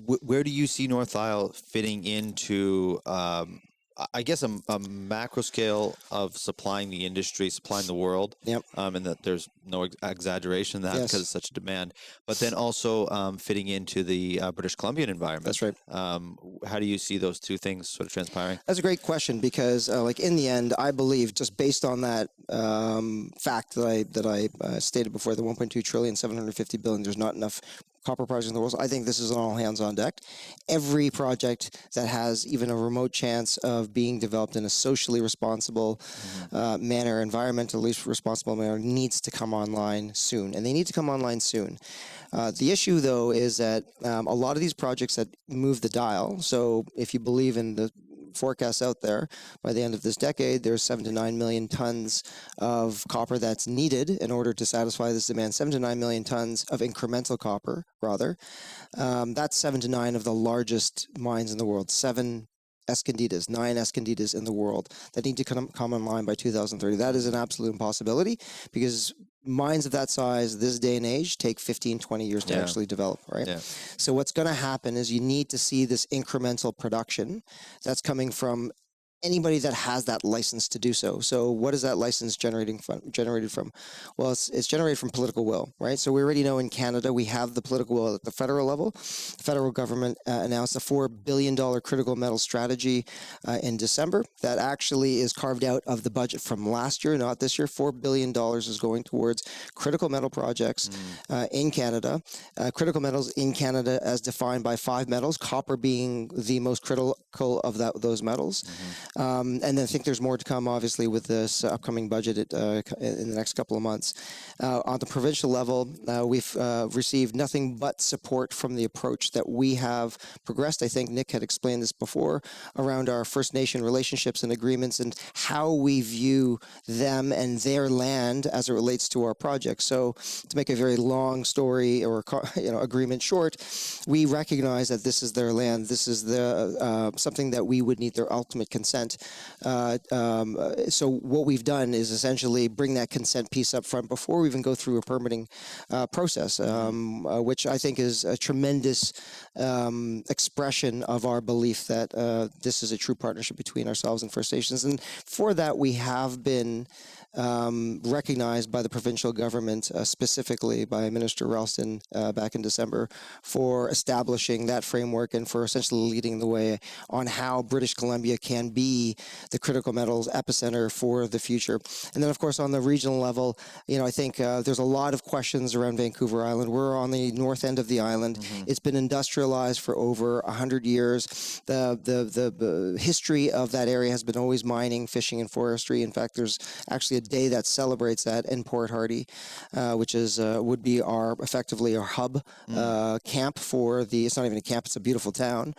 where do you see NorthIsle fitting into, I guess, a macro scale of supplying the industry, supplying the world? Yep. And that there's no exaggeration in that because it's such a demand. But then also fitting into the British Columbian environment. That's right. How do you see those two things sort of transpiring? That's a great question because, like in the end, I believe just based on that fact that I stated before, the 1.2 trillion, 750 billion, there's not enough copper projects in the world. So I think this is an all hands on deck. Every project that has even a remote chance of being developed in a socially responsible manner, environmentally responsible manner, needs to come online soon, and they need to come online soon. The issue, though, is that a lot of these projects that move the dial, so if you believe in the forecasts out there, by the end of this decade, there's 7 to 9 million tons of copper that's needed in order to satisfy this demand. 7 to 9 million tons of incremental copper, rather. That's 7 to 9 of the largest mines in the world. 9 Escondidas in the world that need to come online by 2030. That is an absolute impossibility because mines of that size, this day and age, take 15, 20 years to actually develop, right? Yeah. So what's going to happen is you need to see this incremental production that's coming from anybody that has that license to do so. So what is that license generated from? Well, it's generated from political will, right? So we already know in Canada we have the political will at the federal level. The federal government announced a $4 billion critical metal strategy in December that actually is carved out of the budget from last year, not this year. $4 billion is going towards critical metal projects in Canada. Critical metals in Canada as defined by 5 metals, copper being the most critical of those metals. And then I think there's more to come, obviously, with this upcoming budget in the next couple of months. On the provincial level, we've received nothing but support from the approach that we have progressed. I think Nick had explained this before around our First Nation relationships and agreements and how we view them and their land as it relates to our project. So to make a very long story or agreement short, we recognize that this is their land. This is something that we would need their ultimate consent. So what we've done is essentially bring that consent piece up front before we even go through a permitting process, which I think is a tremendous expression of our belief that this is a true partnership between ourselves and First Nations. And for that, we have been recognized by the provincial government, specifically by Minister Ralston back in December, for establishing that framework and for essentially leading the way on how British Columbia can be the critical metals epicenter for the future. And then, of course, on the regional level, I think there's a lot of questions around Vancouver Island. We're on the north end of the island. It's been industrialized for over 100 years. The history of that area has been always mining, fishing, and forestry. In fact, there's actually a day that celebrates that in Port Hardy, which would be effectively our hub camp for it's not even a camp, it's a beautiful town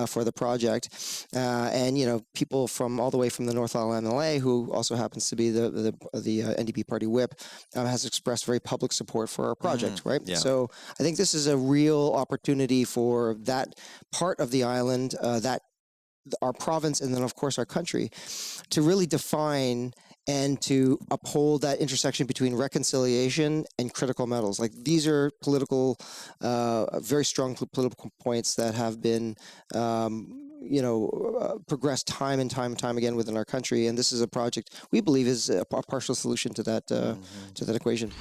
for the project. And people from all the way from the NorthIsle MLA, who also happens to be the NDP party whip, has expressed very public support for our project, right? Yeah. So I think this is a real opportunity for that part of the island, our province, and then of course our country, to really define and to uphold that intersection between reconciliation and critical metals. Like these are very strong political points that have been progressed time and time again within our country, and this is a project we believe is a partial solution to that equation.